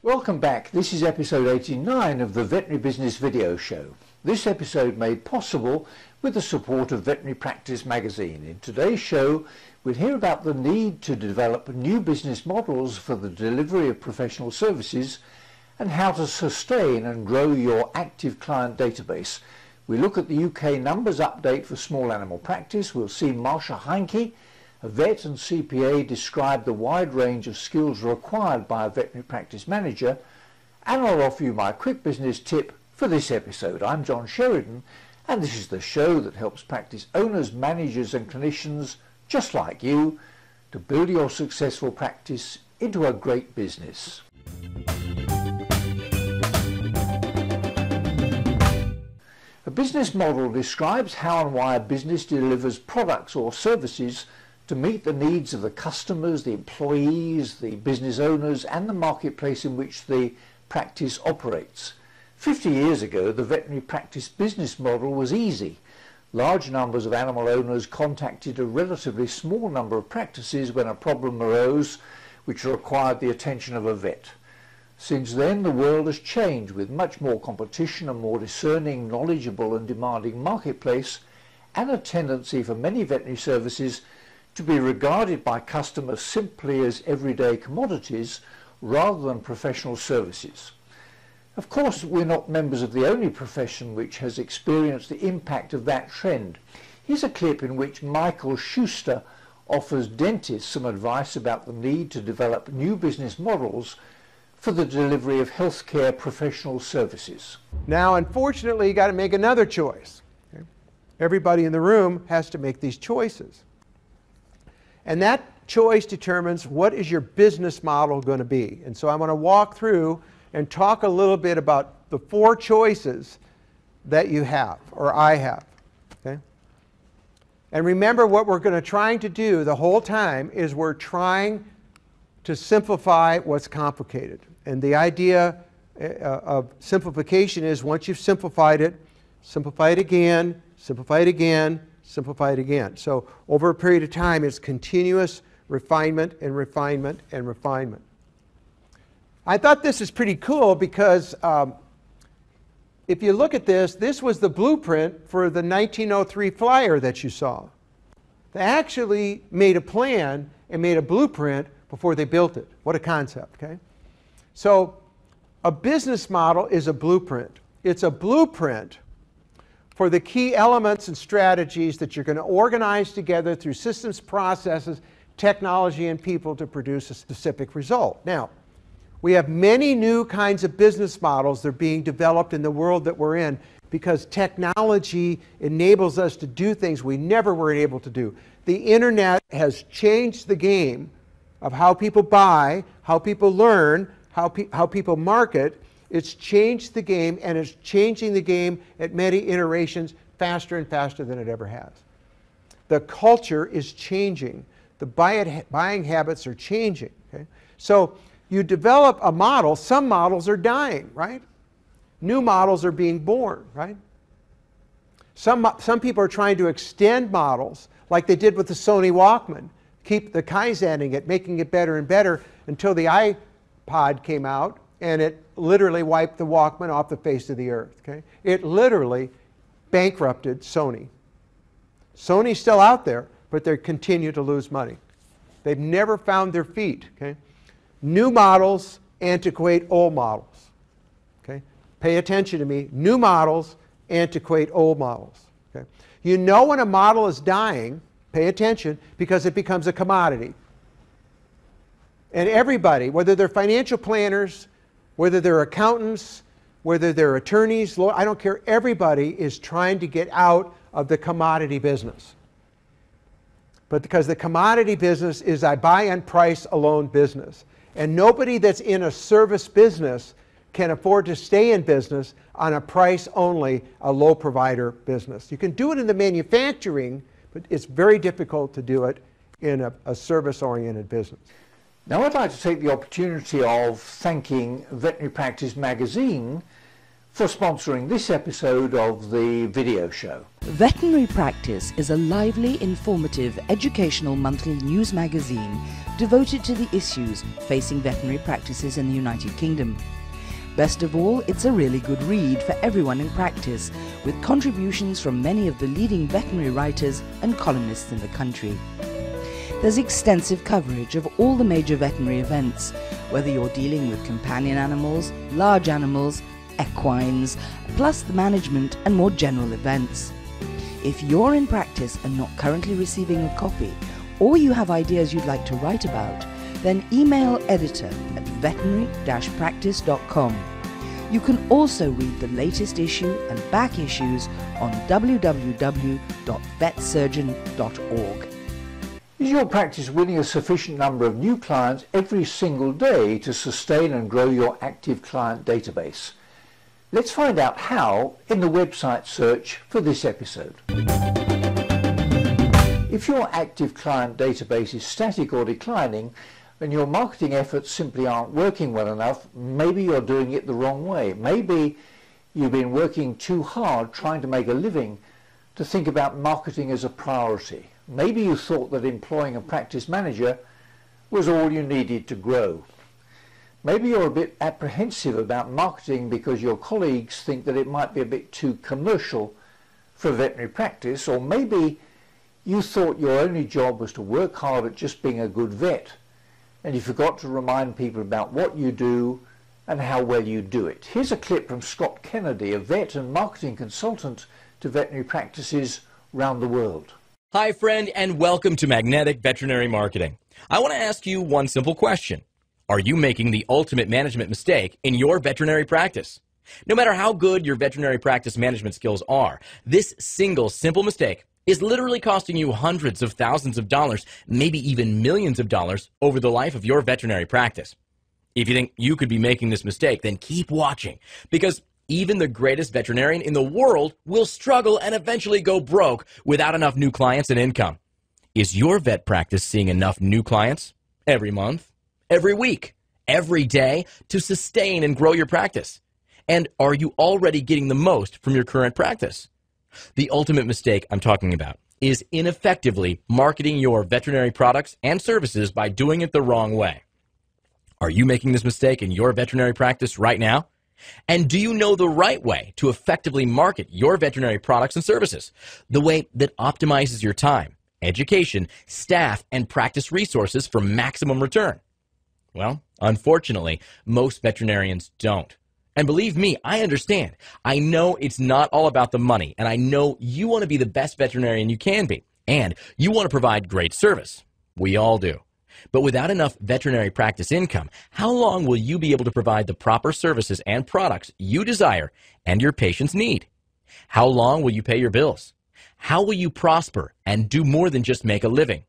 Welcome back. This is episode 89 of the Veterinary Business Video Show. This episode made possible with the support of Veterinary Practice magazine. In today's show, we'll hear about the need to develop new business models for the delivery of professional services and how to sustain and grow your active client database. We look at the UK numbers update for small animal practice. We'll see Marsha Heinke, a vet and CPA, describe the wide range of skills required by a veterinary practice manager, and I'll offer you my quick business tip for this episode. I'm John Sheridan, and this is the show that helps practice owners, managers and clinicians just like you to build your successful practice into a great business. A business model describes how and why a business delivers products or services to meet the needs of the customers, the employees, the business owners and the marketplace in which the practice operates. 50 years ago, the veterinary practice business model was easy. Large numbers of animal owners contacted a relatively small number of practices when a problem arose which required the attention of a vet. Since then, the world has changed with much more competition, a more discerning, knowledgeable and demanding marketplace, and a tendency for many veterinary services to be regarded by customers simply as everyday commodities rather than professional services. Of course, we're not members of the only profession which has experienced the impact of that trend. Here's a clip in which Michael Schuster offers dentists some advice about the need to develop new business models for the delivery of healthcare professional services. Now, unfortunately, you got to make another choice. Okay? Everybody in the room has to make these choices. And that choice determines what is your business model going to be. And so I'm going to walk through and talk a little bit about the four choices that you have, or I have. Okay? And remember, what we're going to trying to do the whole time is we're trying to simplify what's complicated. And the idea of simplification is once you've simplified it again, simplify it again, simplify it again. So over a period of time, it's continuous refinement and refinement and refinement. I thought this is pretty cool because if you look at this, this was the blueprint for the 1903 flyer that you saw. They actually made a plan and made a blueprint before they built it. What a concept, okay? So a business model is a blueprint. It's a blueprint for the key elements and strategies that you're going to organize together through systems, processes, technology, and people to produce a specific result. Now, we have many new kinds of business models that are being developed in the world that we're in because technology enables us to do things we never were able to do. The internet has changed the game of how people buy, how people learn, how people market. It's changed the game, and it's changing the game at many iterations faster and faster than it ever has. The culture is changing. The buying habits are changing. Okay? So you develop a model. Some models are dying, right? New models are being born, right? Some people are trying to extend models like they did with the Sony Walkman, keep the Kaizening it, making it better and better until the iPod came out, and it literally wiped the Walkman off the face of the earth. Okay? It literally bankrupted Sony. Sony's still out there, but they continue to lose money. They've never found their feet. Okay? New models antiquate old models. Okay? Pay attention to me. New models antiquate old models. Okay? You know when a model is dying, pay attention, because it becomes a commodity. And everybody, whether they're financial planners, whether they're accountants, whether they're attorneys, I don't care, everybody is trying to get out of the commodity business. But because the commodity business is a buy and price alone business. And nobody that's in a service business can afford to stay in business on a price only, a low provider business. You can do it in the manufacturing, but it's very difficult to do it in a service-oriented business. Now I'd like to take the opportunity of thanking Veterinary Practice magazine for sponsoring this episode of the video show. Veterinary Practice is a lively, informative, educational monthly news magazine devoted to the issues facing veterinary practices in the United Kingdom. Best of all, it's a really good read for everyone in practice, with contributions from many of the leading veterinary writers and columnists in the country. There's extensive coverage of all the major veterinary events, whether you're dealing with companion animals, large animals, equines, plus the management and more general events. If you're in practice and not currently receiving a copy, or you have ideas you'd like to write about, then email editor@veterinary-practice.com. You can also read the latest issue and back issues on www.vetsurgeon.org. Is your practice winning a sufficient number of new clients every single day to sustain and grow your active client database? Let's find out how in the website search for this episode. If your active client database is static or declining, and your marketing efforts simply aren't working well enough, maybe you're doing it the wrong way. Maybe you've been working too hard trying to make a living to think about marketing as a priority. Maybe you thought that employing a practice manager was all you needed to grow. Maybe you're a bit apprehensive about marketing because your colleagues think that it might be a bit too commercial for veterinary practice, or maybe you thought your only job was to work hard at just being a good vet, and you forgot to remind people about what you do and how well you do it. Here's a clip from Scott Kennedy, a vet and marketing consultant to veterinary practices around the world. Hi, friend, and welcome to Magnetic Veterinary Marketing. I want to ask you one simple question. Are you making the ultimate management mistake in your veterinary practice? No matter how good your veterinary practice management skills are, this single simple mistake is literally costing you hundreds of thousands of dollars, maybe even millions of dollars over the life of your veterinary practice. If you think you could be making this mistake, then keep watching, because even the greatest veterinarian in the world will struggle and eventually go broke without enough new clients and income. Is your vet practice seeing enough new clients every month, every week, every day to sustain and grow your practice? And are you already getting the most from your current practice? The ultimate mistake I'm talking about is ineffectively marketing your veterinary products and services by doing it the wrong way. Are you making this mistake in your veterinary practice right now? And do you know the right way to effectively market your veterinary products and services? The way that optimizes your time, education, staff, and practice resources for maximum return? Well, unfortunately, most veterinarians don't. And believe me, I understand. I know it's not all about the money, and I know you want to be the best veterinarian you can be, and you want to provide great service. We all do. But without enough veterinary practice income, how long will you be able to provide the proper services and products you desire and your patients need? How long will you pay your bills? How will you prosper and do more than just make a living?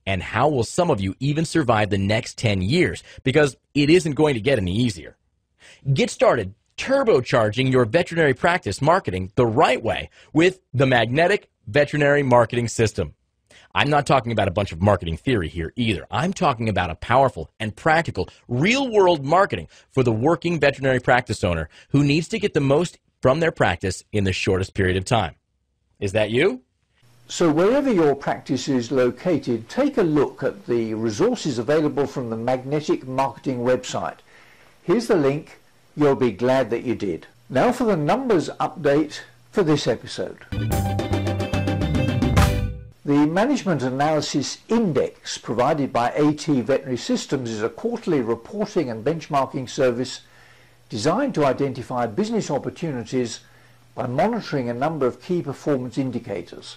And how will some of you even survive the next 10 years? Because it isn't going to get any easier. Get started turbocharging your veterinary practice marketing the right way with the Magnetic Veterinary Marketing System. I'm not talking about a bunch of marketing theory here either. I'm talking about a powerful and practical real-world marketing for the working veterinary practice owner who needs to get the most from their practice in the shortest period of time. Is that you? So wherever your practice is located, take a look at the resources available from the Magnetic Marketing website. Here's the link. You'll be glad that you did. Now for the numbers update for this episode. The Management Analysis Index provided by AT Veterinary Systems is a quarterly reporting and benchmarking service designed to identify business opportunities by monitoring a number of key performance indicators.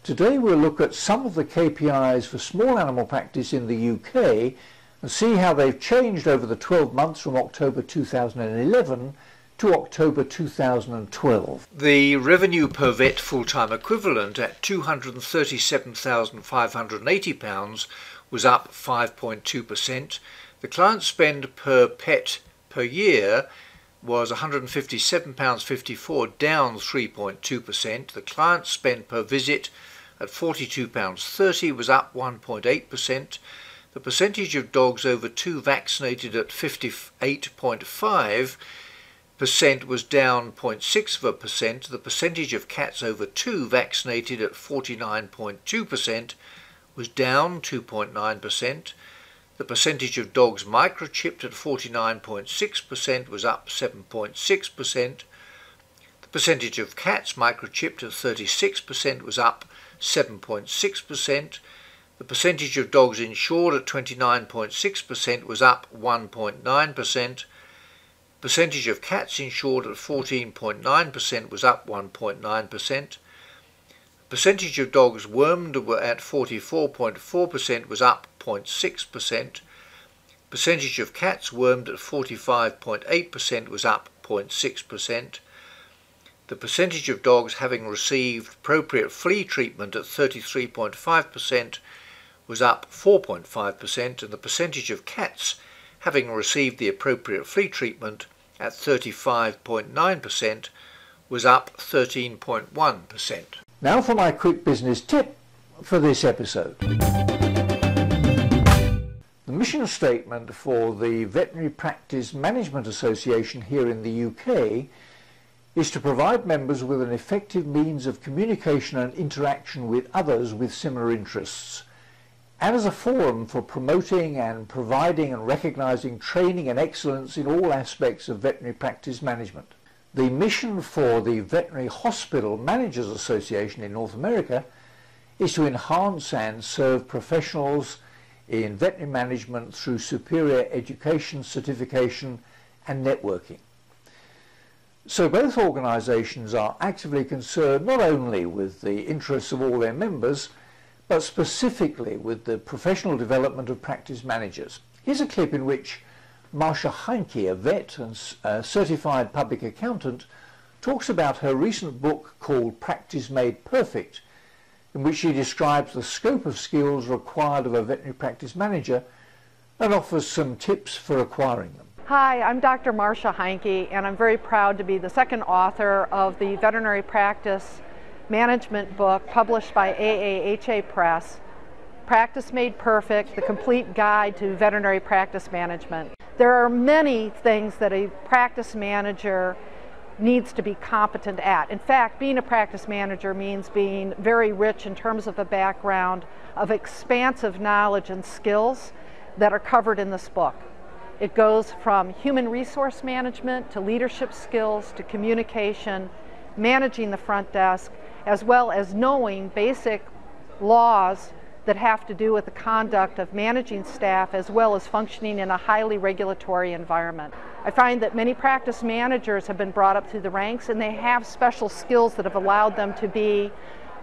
Today we'll look at some of the KPIs for small animal practice in the UK and see how they've changed over the 12 months from October 2011 to October 2012. The revenue per vet full-time equivalent at £237,580 was up 5.2%. The client spend per pet per year was £157.54, down 3.2%. The client spend per visit at £42.30 was up 1.8%. The percentage of dogs over 2 vaccinated at 58.5% was down 0.6%. The percentage of cats over 2 vaccinated at 49.2% was down 2.9%. The percentage of dogs microchipped at 49.6% was up 7.6%. The percentage of cats microchipped at 36% was up 7.6%. The percentage of dogs insured at 29.6% was up 1.9%. Percentage of cats insured at 14.9% was up 1.9%. Percentage of dogs wormed at 44.4% was up 0.6%. Percentage of cats wormed at 45.8% was up 0.6%. The percentage of dogs having received appropriate flea treatment at 33.5% was up 4.5%, and the percentage of cats having received the appropriate flea treatment at 35.9% was up 13.1%. Now for my quick business tip for this episode. The mission statement for the Veterinary Practice Management Association here in the UK is to provide members with an effective means of communication and interaction with others with similar interests, and as a forum for promoting and providing and recognising training and excellence in all aspects of veterinary practice management. The mission for the Veterinary Hospital Managers Association in North America is to enhance and serve professionals in veterinary management through superior education, certification and networking. So both organisations are actively concerned not only with the interests of all their members, but specifically with the professional development of practice managers. Here's a clip in which Marsha Heinke, a vet and certified public accountant, talks about her recent book called Practice Made Perfect, in which she describes the scope of skills required of a veterinary practice manager and offers some tips for acquiring them. Hi, I'm Dr. Marsha Heinke, and I'm very proud to be the second author of the veterinary practice management book published by AAHA Press, Practice Made Perfect, the complete guide to veterinary practice management. There are many things that a practice manager needs to be competent at. In fact, being a practice manager means being very rich in terms of a background of expansive knowledge and skills that are covered in this book. It goes from human resource management to leadership skills to communication, managing the front desk, as well as knowing basic laws that have to do with the conduct of managing staff as well as functioning in a highly regulatory environment. I find that many practice managers have been brought up through the ranks and they have special skills that have allowed them to be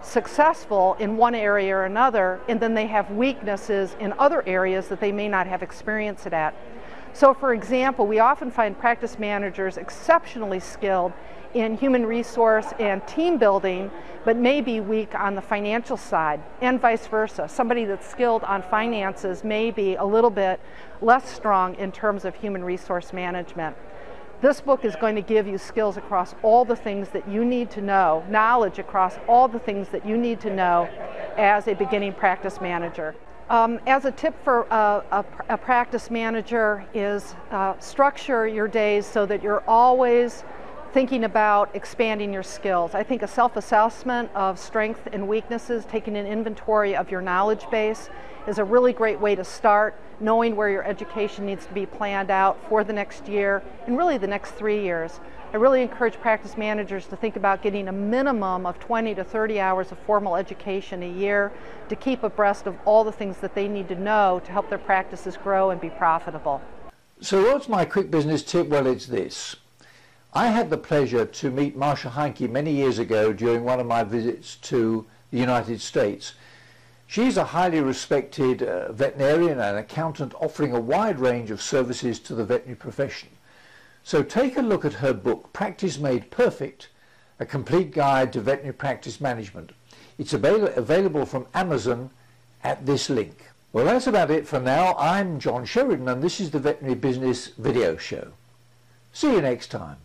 successful in one area or another, and then they have weaknesses in other areas that they may not have experience at. So for example, we often find practice managers exceptionally skilled in human resource and team building, but may be weak on the financial side, and vice versa. Somebody that's skilled on finances may be a little bit less strong in terms of human resource management. This book is going to give you skills across all the things that you need to know, knowledge across all the things that you need to know as a beginning practice manager. As a tip for a practice manager is structure your days so that you're always thinking about expanding your skills. I think a self-assessment of strengths and weaknesses, taking an inventory of your knowledge base, is a really great way to start knowing where your education needs to be planned out for the next year and really the next 3 years. I really encourage practice managers to think about getting a minimum of 20 to 30 hours of formal education a year to keep abreast of all the things that they need to know to help their practices grow and be profitable. So what's my quick business tip? Well, it's this. I had the pleasure to meet Marsha Heinke many years ago during one of my visits to the United States. She's a highly respected veterinarian and accountant offering a wide range of services to the veterinary profession. So take a look at her book, Practice Made Perfect, a complete guide to veterinary practice management. It's available from Amazon at this link. Well, that's about it for now. I'm John Sheridan and this is the Veterinary Business Video Show. See you next time.